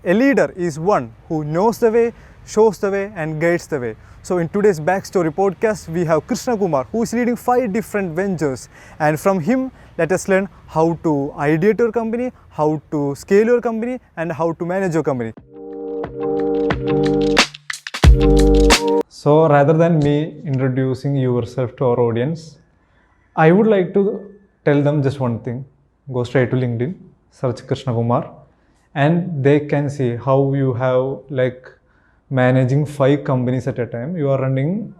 A leader is one who knows the way, shows the way, and guides the way. So, in today's Backstory podcast, we have Krishna Kumar, who is leading 5 different ventures. And from him, let us learn how to ideate your company, how to scale your company, and how to manage your company. So, rather than me introducing yourself to our audience, I would like to tell them just one thing. Go straight to LinkedIn, search Krishna Kumar, and they can see how you have managing 5 companies at a time. You are running,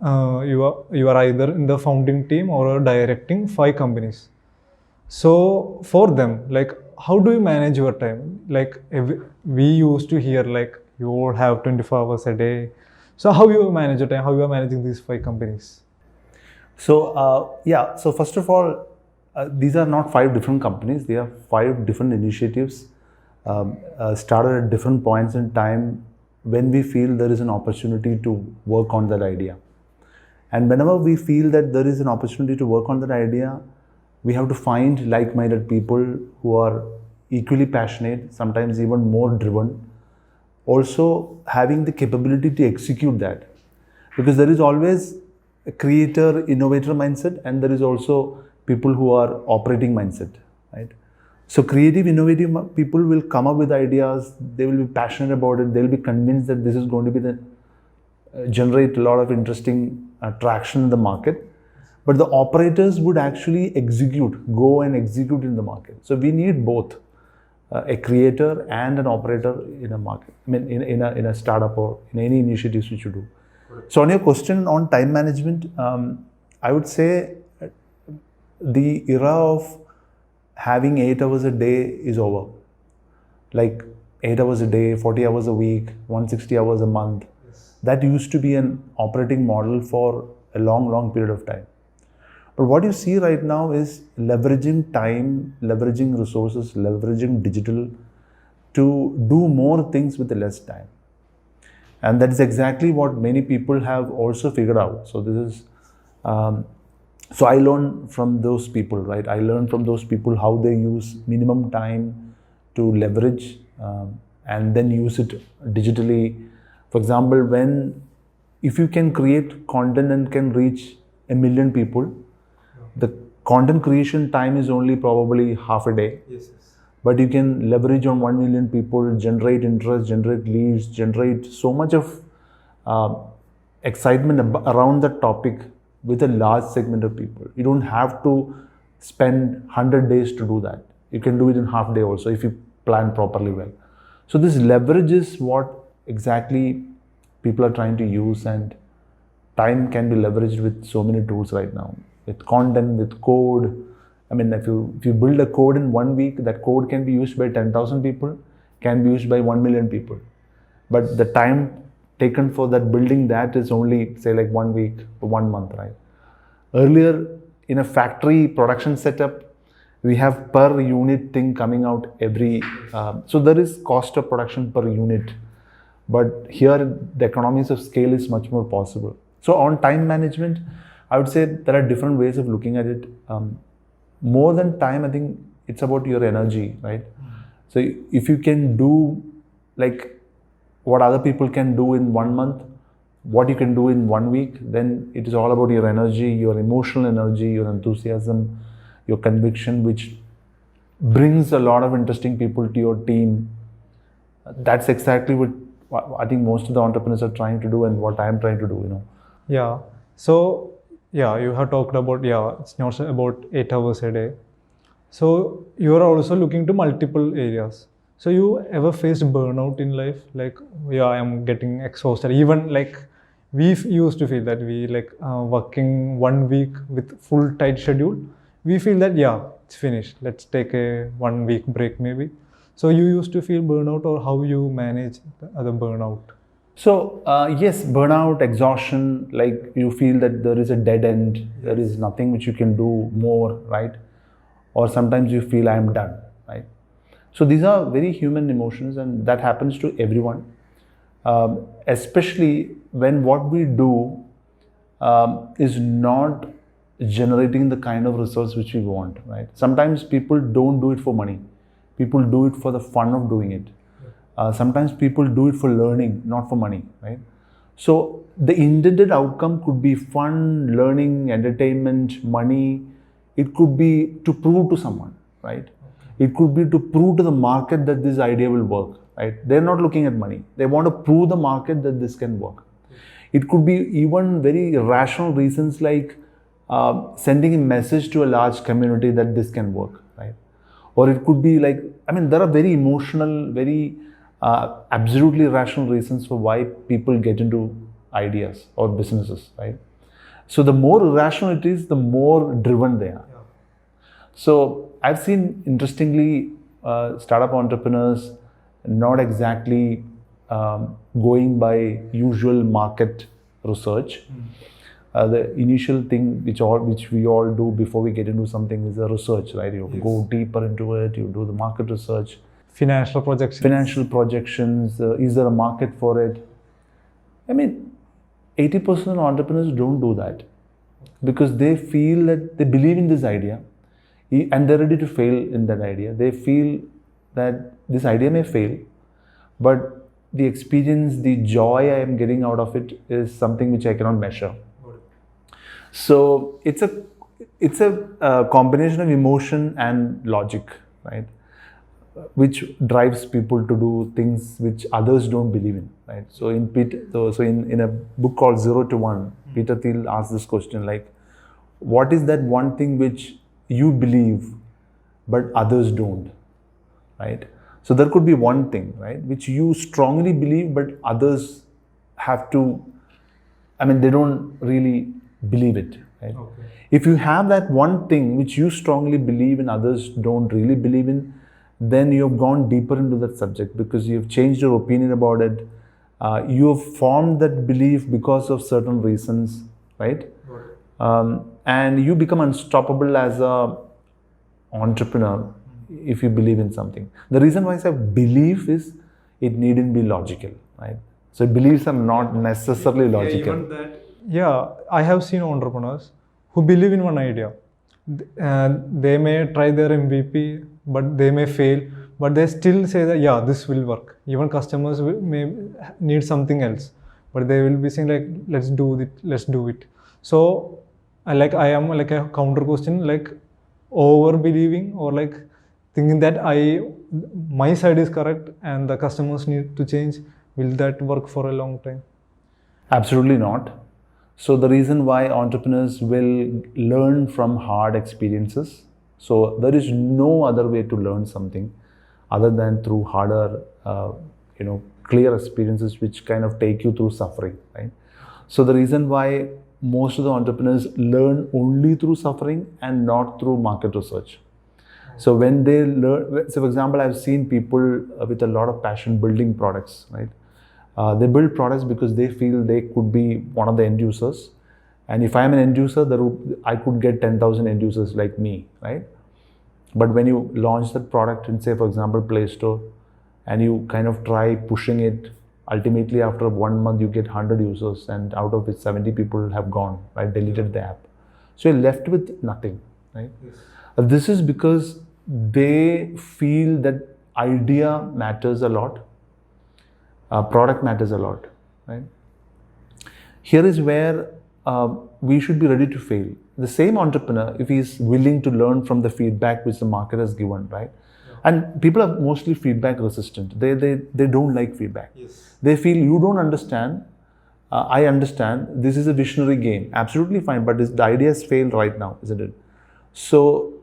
you are either in the founding team or directing 5 companies. So for them, how do you manage your time? We used to hear you all have 24 hours a day. So how you manage your time? How you are managing these 5 companies? So first of all, these are not 5 different companies. They are 5 different initiatives started at different points in time when we feel there is an opportunity to work on that idea. And whenever we feel that there is an opportunity to work on that idea, we have to find like-minded people who are equally passionate, sometimes even more driven, also having the capability to execute that. Because there is always a creator, innovator mindset, and there is also people who are operating mindset, right? So creative, innovative people will come up with ideas, they will be passionate about it, they will be convinced that this is going to be generate a lot of interesting traction in the market. But the operators would actually go and execute in the market. So we need both a creator and an operator in a market, in a startup or in any initiatives which you do. So on your question on time management, I would say the era of having 8 hours a day is over. 8 hours a day, 40 hours a week, 160 hours a month. Yes. That used to be an operating model for a long period of time. But what you see right now is leveraging time, leveraging resources, leveraging digital to do more things with less time. And that is exactly what many people have also figured out. So this is so I learned from those people, right? I learned from those people how they use minimum time to leverage and then use it digitally. For example, if you can create content and can reach 1 million people, the content creation time is only probably half a day. Yes. But you can leverage on 1 million people, generate interest, generate leads, generate so much of excitement around the topic with a large segment of people. You don't have to spend 100 days to do that. You can do it in half day also if you plan properly well. So this leverage is what exactly people are trying to use, and time can be leveraged with so many tools right now. With content, with code. If you build a code in 1 week, that code can be used by 10,000 people, can be used by 1 million people. But the time taken for that building that is only say 1 week or 1 month, right? Earlier in a factory production setup, we have per unit thing coming out every, so there is cost of production per unit. But here the economies of scale is much more possible. So on time management, I would say there are different ways of looking at it. More than time, I think it's about your energy, right? So if you can do what other people can do in 1 month, what you can do in 1 week, then it is all about your energy, your emotional energy, your enthusiasm, your conviction, which brings a lot of interesting people to your team. That's exactly what I think most of the entrepreneurs are trying to do and what I'm trying to do, Yeah. So, you have talked about, it's not about 8 hours a day. So you are also looking to multiple areas. So you ever faced burnout in life? I am getting exhausted. Even we used to feel that we working 1 week with full tight schedule. We feel that it's finished. Let's take a 1 week break maybe. So you used to feel burnout, or how you manage the burnout? So yes, burnout, exhaustion, you feel that there is a dead end. There is nothing which you can do more, right? Or sometimes you feel I am done, right? So these are very human emotions, and that happens to everyone, especially when what we do is not generating the kind of results which we want, right? Sometimes people don't do it for money. People do it for the fun of doing it. Sometimes people do it for learning, not for money, right? So the intended outcome could be fun, learning, entertainment, money. It could be to prove to someone, right? It could be to prove to the market that this idea will work, right? They're not looking at money. They want to prove the market that this can work. It could be even very rational reasons like sending a message to a large community that this can work, right? Or it could be like, I mean, there are very emotional, very absolutely rational reasons for why people get into ideas or businesses, right? So the more irrational it is, the more driven they are. Yeah. So I've seen, interestingly, startup entrepreneurs not exactly going by usual market research. The initial thing which we all do before we get into something is the research, right? You go deeper into it, you do the market research. Financial projections, is there a market for it? I mean, 80% of entrepreneurs don't do that because they feel that they believe in this idea and they're ready to fail in that idea. They feel that this idea may fail, but the experience, the joy I am getting out of it is something which I cannot measure. So it's a combination of emotion and logic, right? Which drives people to do things which others don't believe in, right? So in a book called 0 to 1, Peter Thiel asks this question like, what is that one thing which you believe but others don't, right? So there could be one thing, right, which you strongly believe but others have to, I mean, they don't really believe it, right? Okay. If you have that one thing which you strongly believe and others don't really believe in, then you have gone deeper into that subject because you've changed your opinion about it. You have formed that belief because of certain reasons, right? And you become unstoppable as a entrepreneur if you believe in something. The reason why I say belief is it needn't be logical, right? So beliefs are not necessarily logical. Even that. Yeah, I have seen entrepreneurs who believe in one idea. They may try their MVP, but they may fail, but they still say that, yeah, this will work. Even customers may need something else, but they will be saying like, let's do it. So I am like a counter question, like over believing or like thinking that my side is correct and the customers need to change. Will that work for a long time? Absolutely not. So the reason why entrepreneurs will learn from hard experiences. So there is no other way to learn something other than through harder, clear experiences which kind of take you through suffering, right? So the reason why most of the entrepreneurs learn only through suffering and not through market research. So when they learn, so for example, I've seen people with a lot of passion building products, right? They build products because they feel they could be one of the end users. And if I'm an end user, I could get 10,000 end users like me, right? But when you launch that product in, say, for example, Play Store, and you kind of try pushing it, ultimately after 1 month, you get 100 users, and out of which 70 people have gone, right? Deleted the app. So you're left with nothing, right? Yes. This is because they feel that idea matters a lot. Product matters a lot, right? Here is where we should be ready to fail. The same entrepreneur, if he's willing to learn from the feedback which the market has given, right? Yeah. And people are mostly feedback resistant. They don't like feedback. Yes. They feel you don't understand. I understand. This is a visionary game. Absolutely fine, but the idea has failed right now, isn't it? So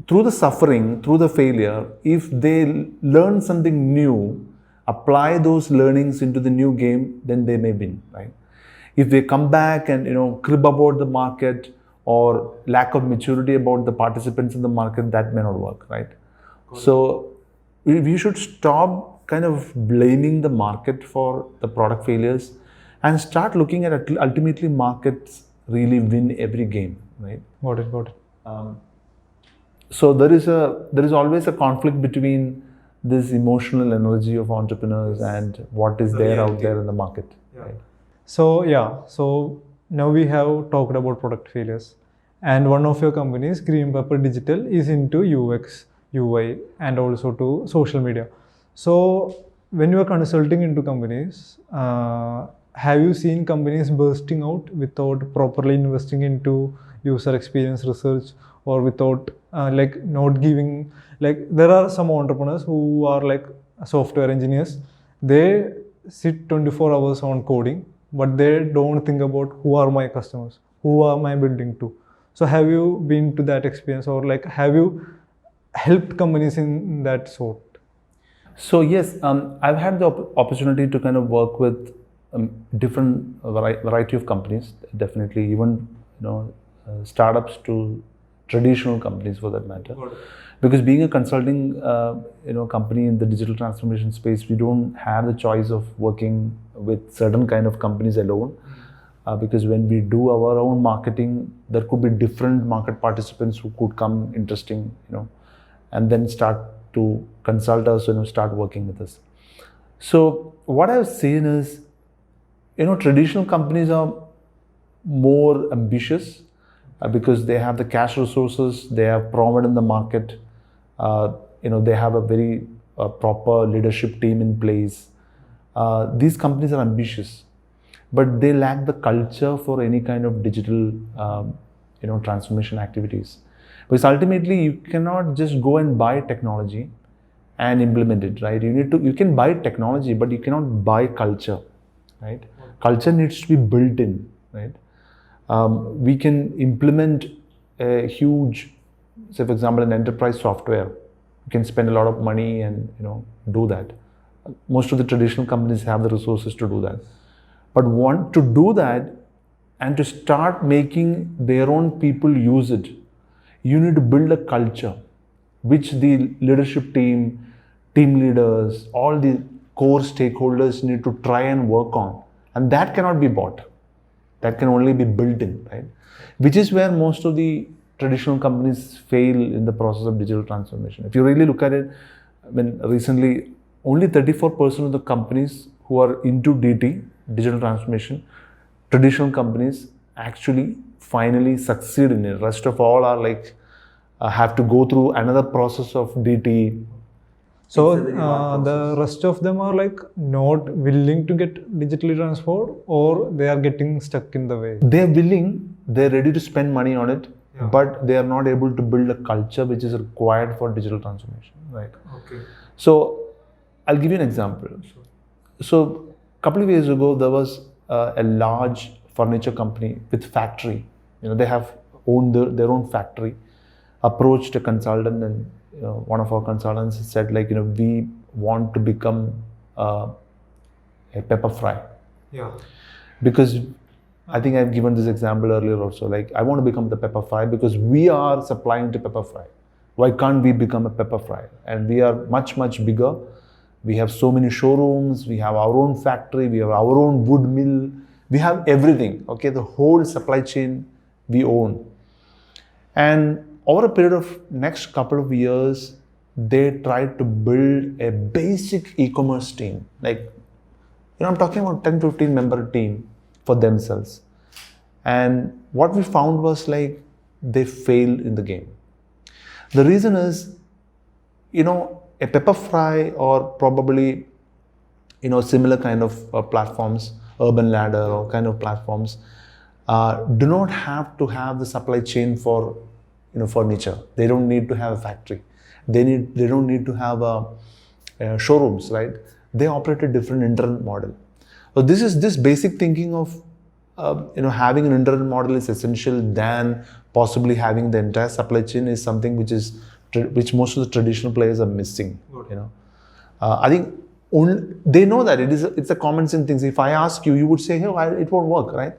through the suffering, through the failure, if they learn something new, apply those learnings into the new game, then they may win, right? If they come back and crib about the market or lack of maturity about the participants in the market, that may not work, right? So we should stop kind of blaming the market for the product failures and start looking at ultimately markets really win every game, right? Got it. So there is always a conflict between this emotional energy of entrepreneurs and what is there out there in the market. Yeah. Right? So now we have talked about product failures, and one of your companies, Greenpepper Digital, is into UX, UI, and also to social media. So when you are consulting into companies, have you seen companies bursting out without properly investing into user experience research, or without like not giving, like there are some entrepreneurs who are like software engineers, they sit 24 hours on coding, but they don't think about who are my customers, who am I building to. So have you been to that experience, or like have you helped companies in that sort? So yes, I've had the opportunity to kind of work with different variety of companies. Definitely, even startups to traditional companies for that matter. Because being a consulting company in the digital transformation space, we don't have the choice of working with certain kind of companies alone. Because when we do our own marketing, there could be different market participants who could come interesting, and then start to consult us, start working with us. So what I've seen is, traditional companies are more ambitious because they have the cash resources, they have proven in the market, they have a very proper leadership team in place. These companies are ambitious, but they lack the culture for any kind of digital, transformation activities. Because ultimately, you cannot just go and buy technology and implement it, right? You can buy technology, but you cannot buy culture, right? Culture needs to be built in, right? We can implement a huge, say for example, an enterprise software. You can spend a lot of money and do that. Most of the traditional companies have the resources to do that. But want to do that and to start making their own people use it, you need to build a culture which the leadership team, team leaders, all the core stakeholders need to try and work on. And that cannot be bought. That can only be built in, right? Which is where most of the traditional companies fail in the process of digital transformation. If you really look at it, recently, only 34% of the companies who are into DT, digital transformation, traditional companies actually finally succeed in it. Rest of all are like, have to go through another process of DT. So the rest of them are like not willing to get digitally transformed, or they are getting stuck in the way. They're willing, they're ready to spend money on it, but they are not able to build a culture which is required for digital transformation, right? Okay. So I'll give you an example. Sure. So a couple of years ago, there was a large furniture company with factory. They have owned their own factory, approached a consultant, and one of our consultants said we want to become a pepper fry. Yeah. Because I think I've given this example earlier also, I want to become the pepper fry because we are supplying to pepper fry. Why can't we become a pepper fry? And we are much, much bigger. We have so many showrooms, we have our own factory, we have our own wood mill, we have everything, okay? The whole supply chain we own. And over a period of next couple of years, they tried to build a basic e-commerce team. I'm talking about 10-15 member team for themselves. And what we found was they failed in the game. The reason is, a pepper fry or probably, similar kind of platforms, Urban Ladder or kind of platforms, do not have to have the supply chain for, furniture. They don't need to have a factory. They don't need to have showrooms, right? They operate a different internet model. So this basic thinking of, having an internet model is essential than possibly having the entire supply chain is something which most of the traditional players are missing. I think they know that it's a common sense thing. If I ask you, you would say, hey, it won't work, right?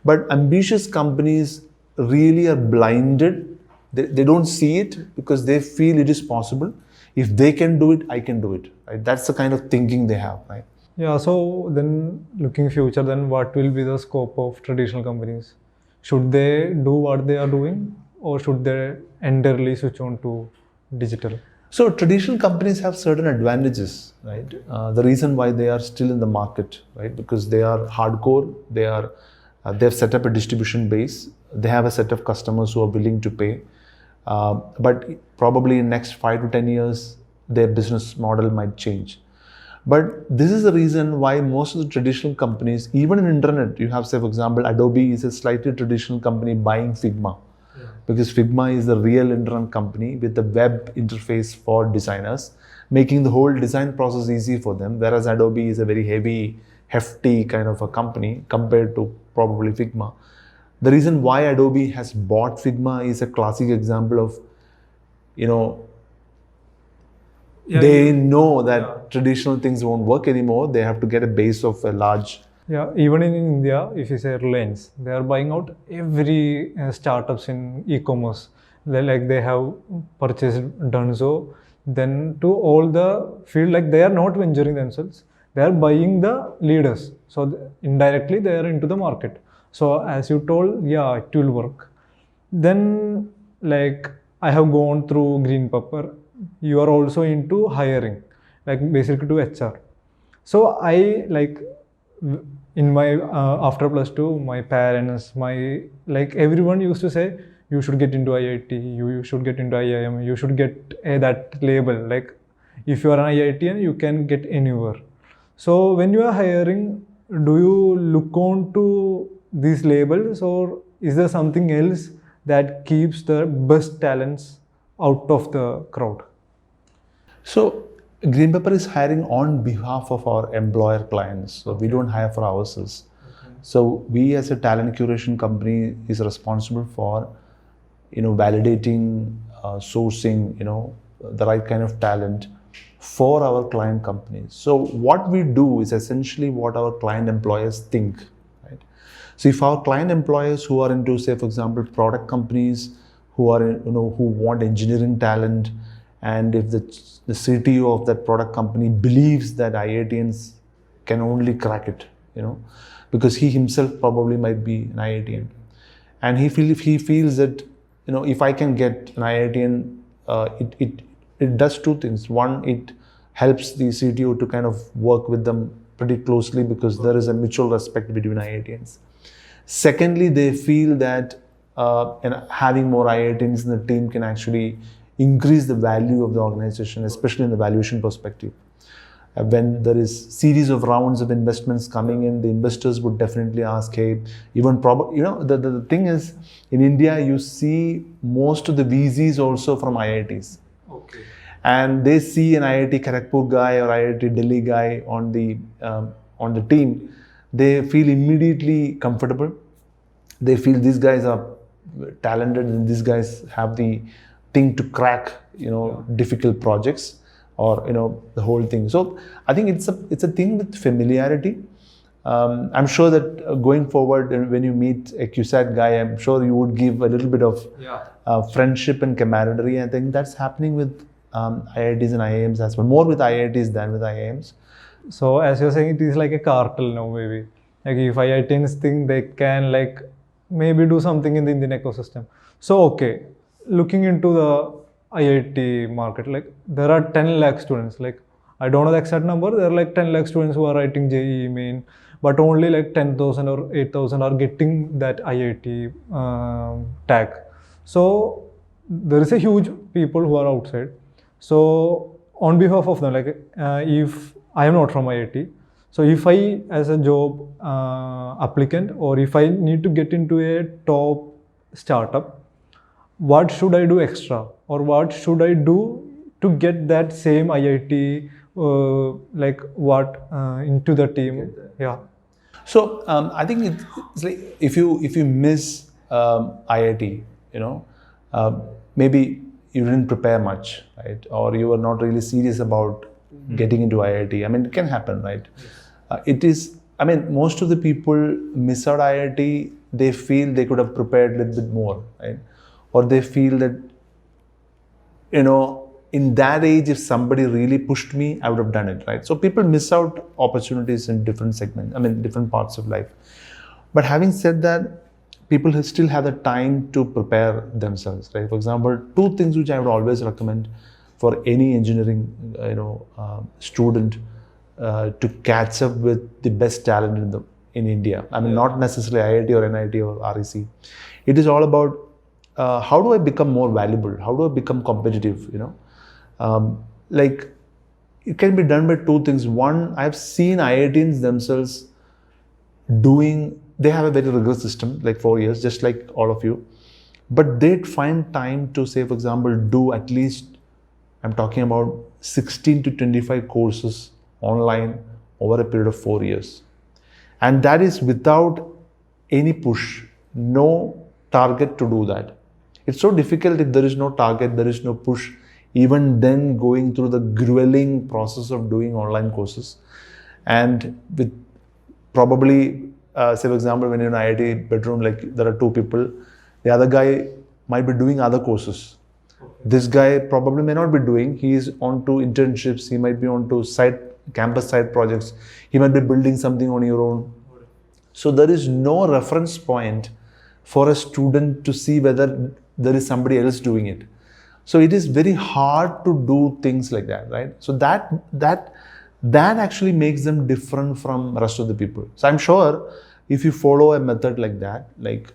But ambitious companies really are blinded. They don't see it because they feel it is possible. If they can do it, I can do it. Right? That's the kind of thinking they have, right? Yeah. So then, looking future, then what will be the scope of traditional companies? Should they do what they are doing, or should they entirely switch on to digital? So traditional companies have certain advantages, right? The reason why they are still in the market, right? Because they are hardcore. They've set up a distribution base. They have a set of customers who are willing to pay. But probably in next 5 to 10 years, their business model might change. But this is the reason why most of the traditional companies, even in internet, you have, say, for example, Adobe is a slightly traditional company buying Figma. Because Figma is the real internet company with the web interface for designers, making the whole design process easy for them. Whereas Adobe is a very heavy, hefty kind of a company compared to probably Figma. The reason why Adobe has bought Figma is a classic example of, you know, they know that traditional things won't work anymore. They have to get a base of a large. Yeah, even in India, if you say Reliance, they are buying out every startups in e-commerce. They have purchased Dunzo, then to all the field, like they are not venturing themselves. They are buying the leaders. So indirectly they are into the market. So as you told, yeah, it will work. Then like I have gone through Greenpepper. You are also into hiring, like basically to HR. So I like in my after plus two, my parents, my like everyone used to say you should get into IIT, you should get into IIM, you should get that label. Like if you are an IITian, you can get anywhere. So when you are hiring, do you look on to these labels, or is there something else that keeps the best talents out of the crowd? So Greenpepper is hiring on behalf of our employer clients. So we don't hire for ourselves. So we as a talent curation company is responsible for, validating, sourcing, the right kind of talent for our client companies. So what we do is essentially what our client employers think, right? So if our client employers who are into, say, for example, product companies who are, who want engineering talent, and if the CTO of that product company believes that IITians can only crack it, because he himself probably might be an IITian, and if he feels that, if I can get an IITian, it does two things. One, it helps the CTO to kind of work with them pretty closely because there is a mutual respect between IITians. Secondly, they feel that having more IITians in the team can actually increase the value of the organization, especially in the valuation perspective. When there is series of rounds of investments coming in, the investors would definitely ask, hey, even the thing is, in India, you see most of the VCs also from IITs. Okay. And they see an IIT Kharagpur guy or IIT Delhi guy on the team, they feel immediately comfortable. They feel these guys are talented and these guys have the thing to crack, difficult projects, or the whole thing. So I think it's a thing with familiarity. I'm sure that going forward, when you meet a QSAT guy, I'm sure you would give a little bit of friendship and camaraderie. I think that's happening with IITs and IIMs as well, more with IITs than with IIMs. So as you're saying, it is like a cartel now, maybe. Like if IITians think they can like maybe do something in the Indian ecosystem. So okay, looking into the IIT market, like there are 10 lakh students. Like I don't know the exact number. There are like 10 lakh students who are writing JEE main, but only like 10,000 or 8,000 are getting that IIT tag. So there is a huge people who are outside. So on behalf of them, like if I am not from IIT, so if I as a job applicant, or if I need to get into a top startup, what should I do extra, or what should I do to get that same IIT into the team? Yeah. So I think it's like if you miss IIT, maybe you didn't prepare much, right? Or you were not really serious about getting into IIT. I mean, it can happen, right? Most of the people miss out IIT. They feel they could have prepared a little bit more, right? Or they feel that, in that age, if somebody really pushed me, I would have done it, right? So people miss out opportunities in different segments, different parts of life. But having said that, people still have the time to prepare themselves, right? For example, two things which I would always recommend for any engineering, student to catch up with the best talent in India. Not necessarily IIT or NIT or REC. It is all about how do I become more valuable? How do I become competitive? it can be done by two things. One, I've seen IITs themselves they have a very rigorous system, like 4 years, just like all of you. But they'd find time to, say, for example, do at least, I'm talking about 16 to 25 courses online over a period of 4 years. And that is without any push, no target to do that. It's so difficult if there is no target, there is no push, even then going through the grueling process of doing online courses. And with probably, say for example, when you're in an IIT bedroom, like there are two people, the other guy might be doing other courses. Okay. This guy probably may not be doing, he is on to internships, he might be on to campus side projects, he might be building something on your own. So there is no reference point for a student to see whether there is somebody else doing it. So it is very hard to do things like that, right? So that actually makes them different from rest of the people. So I'm sure if you follow a method like that, like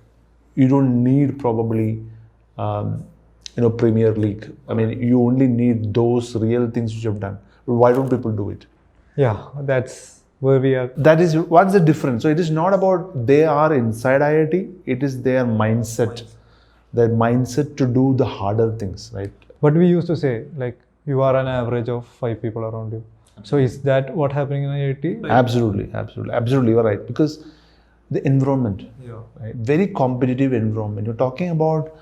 you don't need probably Premier League. I mean, you only need those real things which you've done. Why don't people do it? Yeah, that's where we are. That is what's the difference. So it is not about they are inside IIT. It is their mindset. Their mindset to do the harder things, right? But we used to say, like, you are an average of 5 people around you. So is that what happening in IIT? Absolutely, you're right. Because the environment, right? Very competitive environment. You're talking about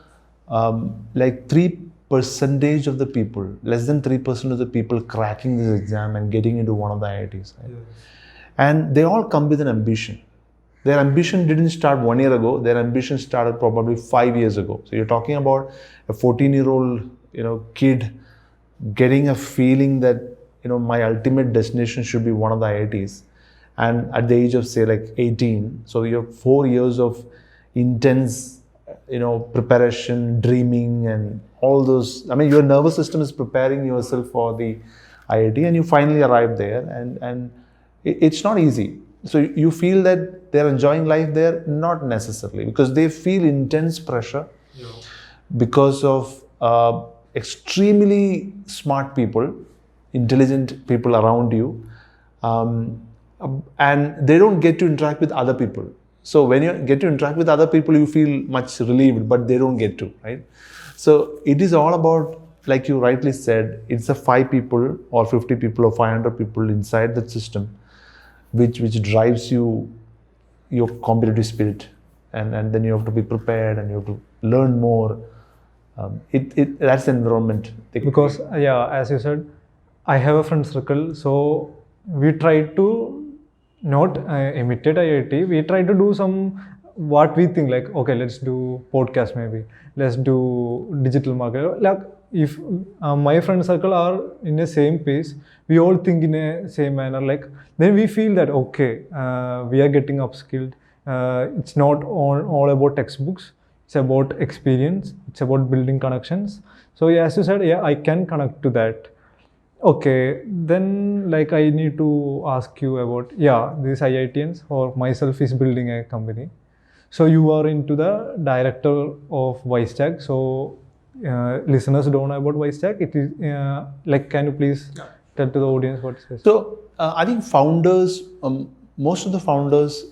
like 3% of the people, less than 3% of the people cracking this exam and getting into one of the IITs, right? And they all come with an ambition. Their ambition didn't start 1 year ago. Their ambition started probably 5 years ago. So you're talking about a 14-year-old, kid getting a feeling that, my ultimate destination should be one of the IITs. And at the age of, say, like 18, so you have 4 years of intense, preparation, dreaming, and all those. I mean, your nervous system is preparing yourself for the IIT, and you finally arrive there, and it's not easy. So you feel that they're enjoying life there? Not necessarily, because they feel intense pressure because of extremely smart people, intelligent people around you, and they don't get to interact with other people. So when you get to interact with other people, you feel much relieved, but they don't get to, right? So it is all about, like you rightly said, it's the 5 people or 50 people or 500 people inside that system which drives your competitive spirit, and then you have to be prepared and you have to learn more. That's the environment. Because as you said, I have a friend circle, so we try to not imitate IIT. We try to do what we think, like, okay, let's do podcast, maybe let's do digital marketing. Like, if my friend circle are in the same pace, we all think in a same manner, like, then we feel that, okay, we are getting upskilled. It's not all about textbooks. It's about experience. It's about building connections. So as you said, I can connect to that. Okay, then like I need to ask you about, these IITians or myself is building a company. So you are into the director of WiseTag. So listeners don't know about WiseTag. It is like, can you please tell to the audience what is this? So I think founders, most of the founders,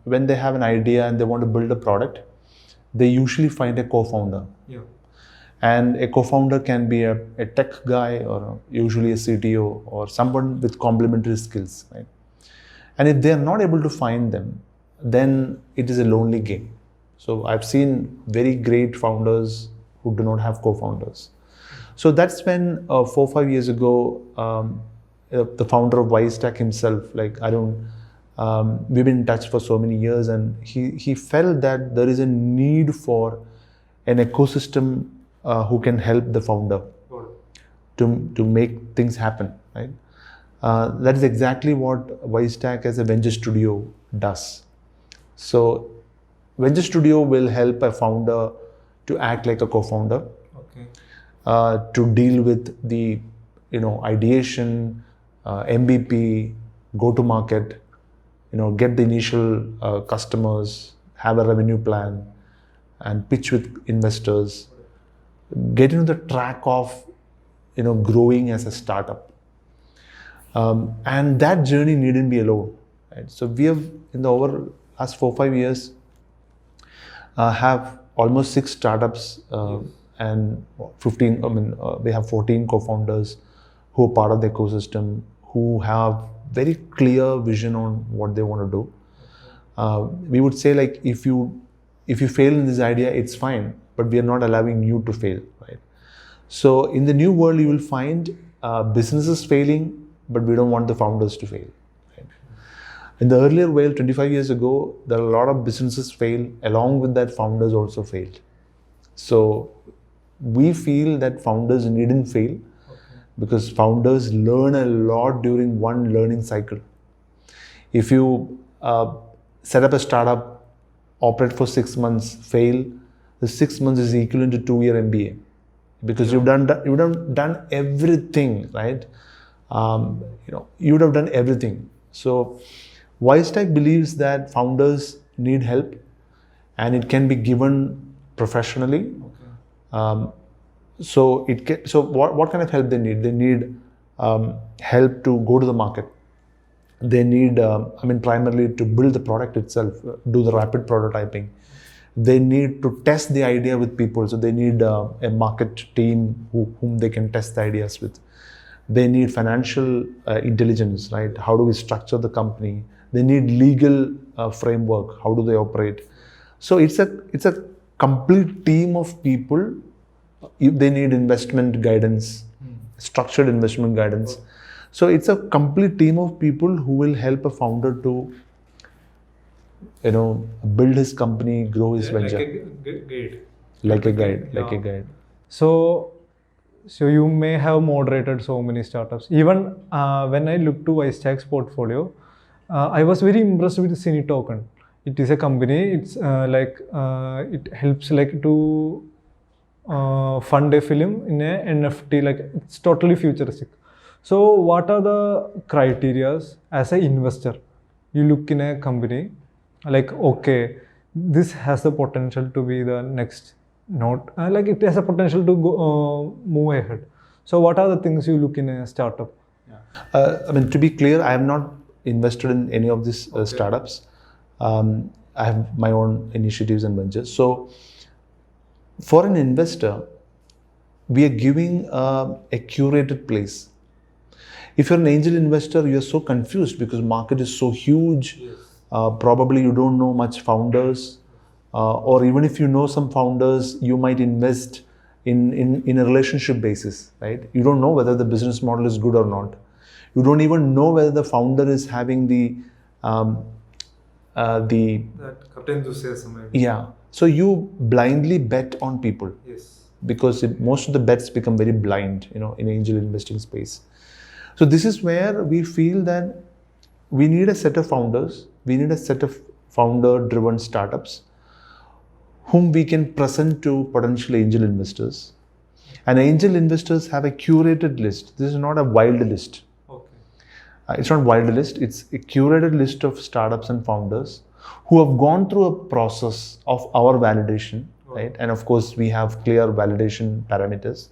when they have an idea and they want to build a product, they usually find a co-founder. And a co-founder can be a tech guy or usually a CTO or someone with complementary skills, right? And if they are not able to find them, then it is a lonely game. So I've seen very great founders who do not have co-founders. So that's when 4 or 5 years ago, the founder of WiseTech himself, we've been in touch for so many years, and he felt that there is a need for an ecosystem who can help the founder to make things happen, right? That is exactly what WiseTech as a venture studio does. So venture studio will help a founder to act like a co-founder, to deal with the ideation, MVP, go to market, get the initial customers, have a revenue plan, and pitch with investors, get into the track of growing as a startup. And that journey needn't be alone. Right? So we have, in the over last 4-5 years, have almost 6 startups and 15. We have 14 co-founders who are part of the ecosystem, who have very clear vision on what they want to do. We would say, like, if you fail in this idea, it's fine, but we are not allowing you to fail, right? So in the new world, you will find businesses failing, but we don't want the founders to fail. Right? In the earlier world, 25 years ago, there are a lot of businesses fail. Along with that, founders also failed. So we feel that founders needn't fail, because founders learn a lot during one learning cycle. If you set up a startup, operate for 6 months, fail, the 6 months is equivalent to 2-year MBA, because you've done everything, right? You would have done everything. So Wise Tech believes that founders need help, and it can be given professionally. So what kind of help they need? They need help to go to the market. They need, primarily to build the product itself, do the rapid prototyping. They need to test the idea with people. So they need a market team whom they can test the ideas with. They need financial intelligence, right? How do we structure the company? They need legal framework. How do they operate? So it's a complete team of people. If they need investment guidance, structured investment guidance. So it's a complete team of people who will help a founder to, build his company, grow his venture. Like a guide. So you may have moderated so many startups. Even when I look to Wisetack's portfolio, I was very impressed with Cine Token. It is a company. It's it helps to fund a film in a NFT. Like, it's totally futuristic. So what are the criterias as an investor? You look in a company, like, okay, this has the potential to be the next node. It has a potential to go, move ahead. So what are the things you look in a startup? To be clear, I have not invested in any of these startups. I have my own initiatives and ventures. So for an investor, we are giving a curated place. If you're an angel investor, you're so confused because market is so huge. Yes. Probably you don't know much founders, or even if you know some founders, you might invest in a relationship basis, right? You don't know whether the business model is good or not. You don't even know whether the founder is having that enthusiasm. Maybe. Yeah. So you blindly bet on people. Yes. Because most of the bets become very blind, in angel investing space. So this is where we feel that we need a set of founders, we need a set of founder-driven startups whom we can present to potential angel investors. And angel investors have a curated list. This is not a wild list. Okay. It's not a wild list. It's a curated list of startups and founders who have gone through a process of our validation, right? And of course, we have clear validation parameters,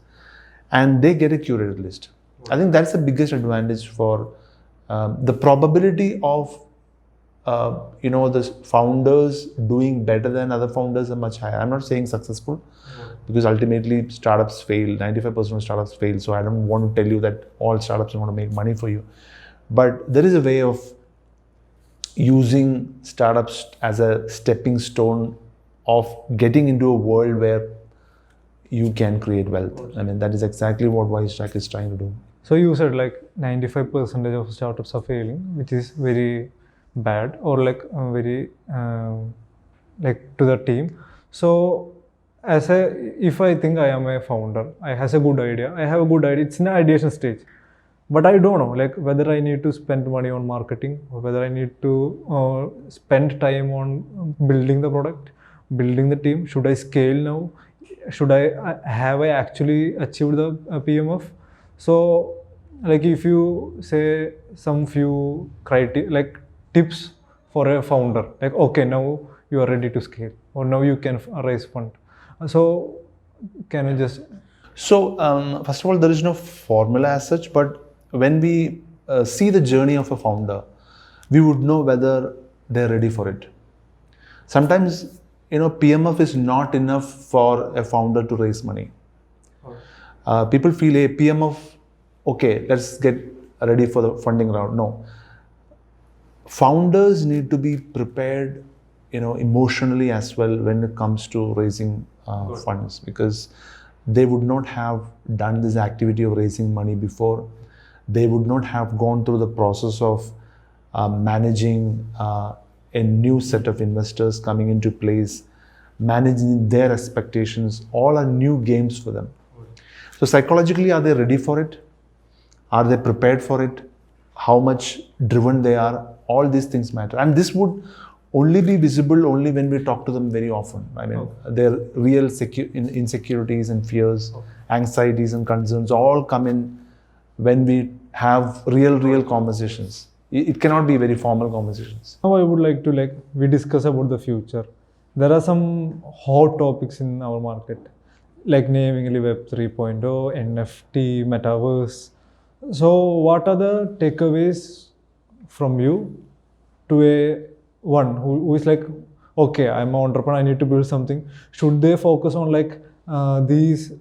and they get a curated list. I think that's the biggest advantage for the probability of the founders doing better than other founders are much higher. I'm not saying successful, because ultimately startups fail. 95% of startups fail. So I don't want to tell you that all startups are going to make money for you. But there is a way of using startups as a stepping stone of getting into a world where you can create wealth. That is exactly what Wisetack is trying to do. So you said 95% of startups are failing, which is very bad, or very to the team. So if I think I am a founder, I have a good idea. It's in the ideation stage, but I don't know whether I need to spend money on marketing, or whether I need to spend time on building the product, building the team. Should I scale now? Should have I actually achieved the PMF? So if you say some few criteria, tips for a founder, okay, now you are ready to scale, or now you can raise fund. So can you just... So first of all, there is no formula as such, but when we see the journey of a founder, we would know whether they're ready for it. Sometimes, PMF is not enough for a founder to raise money. People feel, hey, PMF, okay, let's get ready for the funding round. No. Founders need to be prepared, emotionally as well when it comes to raising funds, because they would not have done this activity of raising money before. They would not have gone through the process of managing a new set of investors coming into place, managing their expectations. All are new games for them. So psychologically, are they ready for it? Are they prepared for it? How much driven they are? All these things matter. And this would only be visible only when we talk to them very often. I mean, their real insecurities and fears, anxieties and concerns all come in when we have real conversations. It cannot be very formal conversations. Now I would like to we discuss about the future. There are some hot topics in our market, like namely Web 3.0, NFT, Metaverse. So what are the takeaways from you to a one who is like, okay, I'm an entrepreneur, I need to build something. Should they focus on these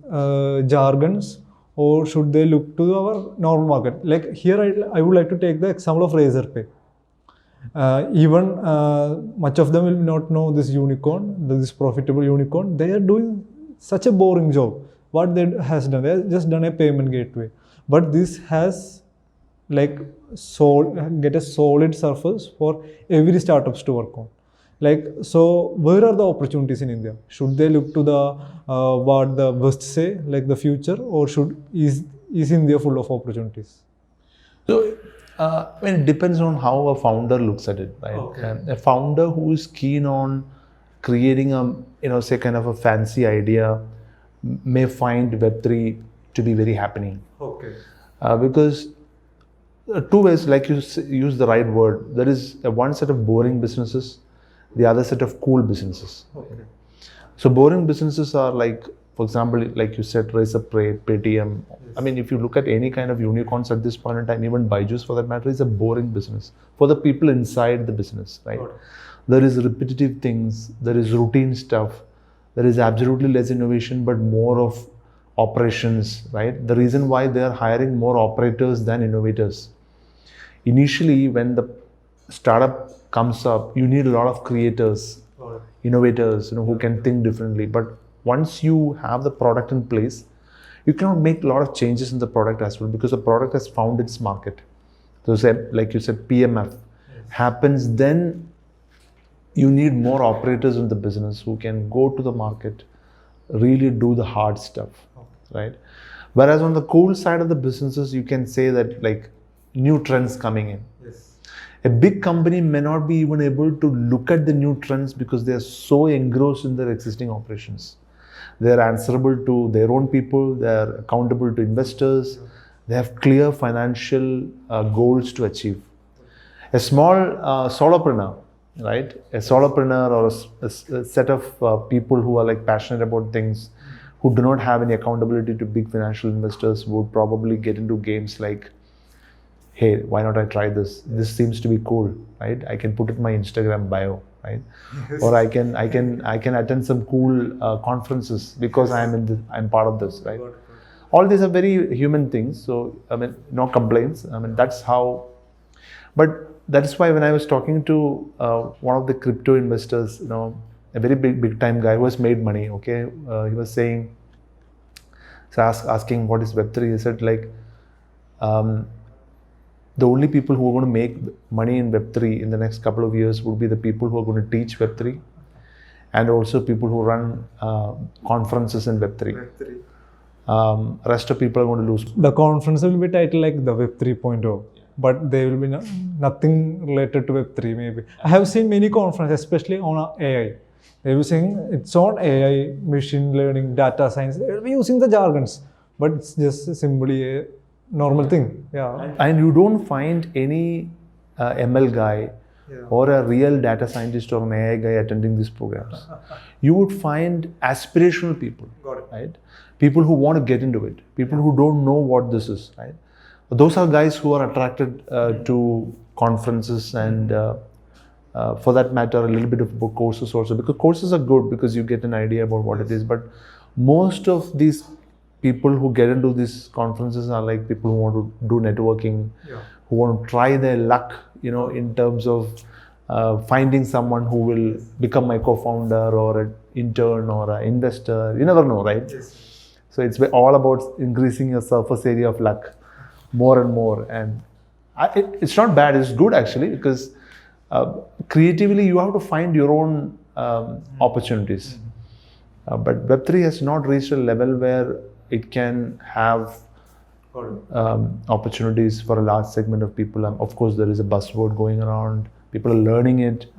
jargons, or should they look to our normal market? Like here, I would like to take the example of Razorpay. Even much of them will not know this unicorn, this profitable unicorn. They are doing such a boring job. What they has done, they have just done a payment gateway. But this has get a solid surface for every startups to work on. So where are the opportunities in India? Should they look to the what the West say, like the future, or is India full of opportunities? So it depends on how a founder looks at it, right? Okay. A founder who is keen on creating say kind of a fancy idea may find Web3 to be very happening. Okay. Because two ways, like you use the right word, there is one set of boring businesses, the other set of cool businesses. Okay. So boring businesses are for example, like you said, Razorpay, Paytm. Yes. I mean, if you look at any kind of unicorns at this point in time, even Byju's for that matter, is a boring business for the people inside the business, right? Okay. There is repetitive things, there is routine stuff, there is absolutely less innovation, but more of operations, right? The reason why they are hiring more operators than innovators. Initially, when the startup comes up, you need a lot of creators, innovators, who can think differently. But once you have the product in place, you cannot make a lot of changes in the product as well, because the product has found its market. So like you said, PMF happens, then you need more operators in the business who can go to the market, really do the hard stuff, right? Whereas on the cool side of the businesses, you can say that new trends coming in. Yes. A big company may not be even able to look at the new trends because they are so engrossed in their existing operations. They are answerable to their own people, they are accountable to investors, they have clear financial goals to achieve. A small solopreneur, right? A solopreneur or a set of people who are passionate about things, who do not have any accountability to big financial investors, would probably get into games like, hey, why not I try this? This seems to be cool, right? I can put it in my Instagram bio, right? Yes. Or I can attend some cool conferences because I'm part of this, right? All these are very human things. So I mean, no complaints. I mean, that's how. But that's why when I was talking to one of the crypto investors, a very big time guy who has made money. Okay, he was saying, so asking what is Web3. He said the only people who are going to make money in Web3 in the next couple of years would be the people who are going to teach Web3, and also people who run conferences in Web3. Rest of people are going to lose. The conference will be titled like the Web 3.0, but there will be nothing related to Web 3 maybe. I have seen many conferences, especially on AI. They will be saying it's on AI, machine learning, data science. They will be using the jargons, but it's just simply a normal thing. Yeah. And you don't find any ML guy or a real data scientist or an AI guy attending these programs. You would find aspirational people, right? People who want to get into it, people who don't know what this is, right? those are guys who are attracted to conferences and for that matter a little bit of book courses also, because courses are good because you get an idea about what it is, but most of these people who get into these conferences are like people who want to do networking, who want to try their luck, in terms of finding someone who will become my co-founder or an intern or an investor. You never know, right? So it's all about increasing your surface area of luck more and more. And it's not bad, it's good actually, because creatively you have to find your own opportunities. But Web3 has not reached a level where it can have opportunities for a large segment of people. Of course, there is a buzzword going around. People are learning it. It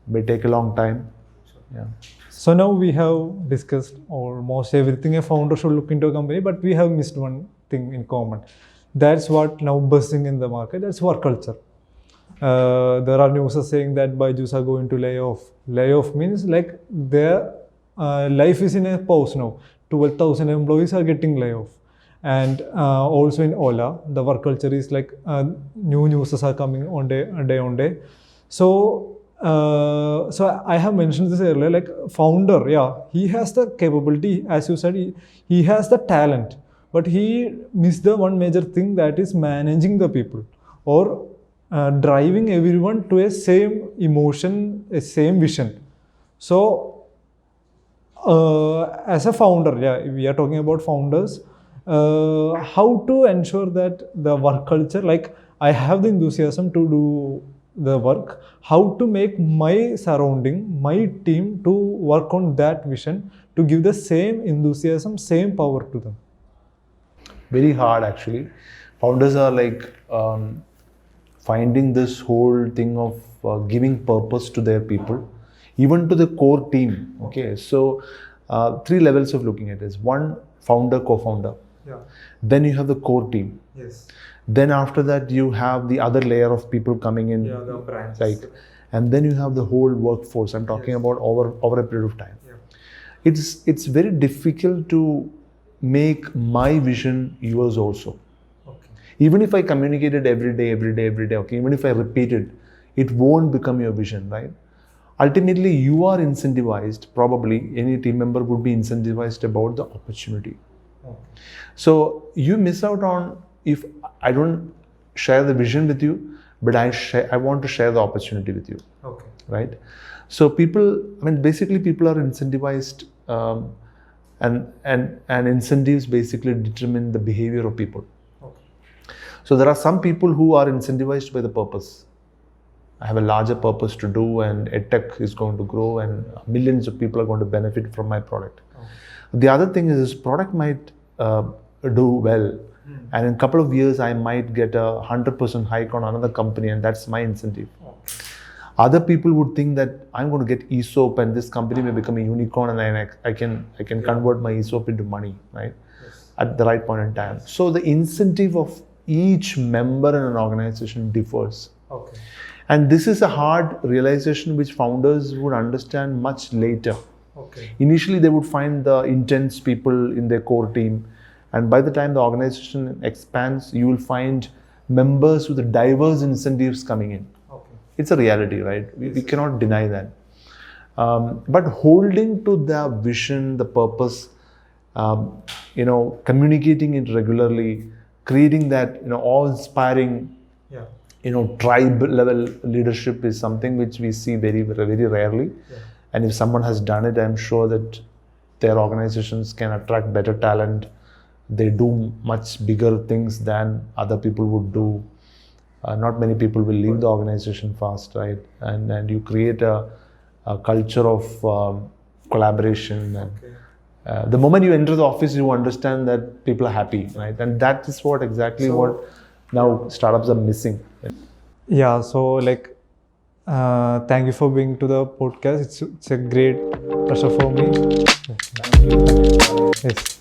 may take a long time. Yeah. So now we have discussed almost everything a founder should look into a company, but we have missed one thing in common. That's what now buzzing in the market. That's work culture. There are news saying that Byju's are going to lay off. Layoff means like their life is in a pause now. 12,000 employees are getting layoff. And also in Ola, the work culture is like new news are coming on day. So I have mentioned this earlier, like founder, he has the capability, as you said, he has the talent, but he missed the one major thing, that is managing the people or driving everyone to a same emotion, a same vision. So as a founder, we are talking about founders, how to ensure that the work culture, like I have the enthusiasm to do the work, how to make my surrounding, my team to work on that vision, to give the same enthusiasm, same power to them? Very hard actually. Founders are like finding this whole thing of giving purpose to their people, even to the core team. Okay, so 3 levels of looking at this. One, founder, co-founder. Then you have the core team. Then after that you have the other layer of people coming in, the branches. like, and then you have the whole workforce. I'm talking about over a period of time. It's very difficult to make my vision yours also. Even if I communicate it every day, okay, even if I repeat it, it won't become your vision, right? Ultimately, you are incentivized, probably any team member would be incentivized about the opportunity. So you miss out on, if I don't share the vision with you, but I want to share the opportunity with you, right? So basically people are incentivized, and incentives basically determine the behavior of people. So there are some people who are incentivized by the purpose. I have a larger purpose to do, and EdTech is going to grow, and millions of people are going to benefit from my product. The other thing is, this product might do well, and in a couple of years I might get a 100% hike on another company, and that's my incentive. Other people would think that I'm going to get ESOP, and this company may become a unicorn, and I can convert my ESOP into money, right? At the right point in time. So the incentive of each member in an organization differs. And this is a hard realization which founders would understand much later. Initially, they would find the intense people in their core team, and by the time the organization expands, you will find members with diverse incentives coming in. It's a reality, right? We cannot deny that. But holding to the vision, the purpose, communicating it regularly, creating that awe-inspiring tribe level leadership is something which we see very, very rarely. And if someone has done it, I'm sure that their organizations can attract better talent. They do much bigger things than other people would do. Not many people will leave the organization fast, right? And you create a culture of collaboration. And the moment you enter the office, you understand that people are happy, right? And that is what now startups are missing. So like, thank you for being to the podcast. It's a great pleasure for me. Thank you. Yes.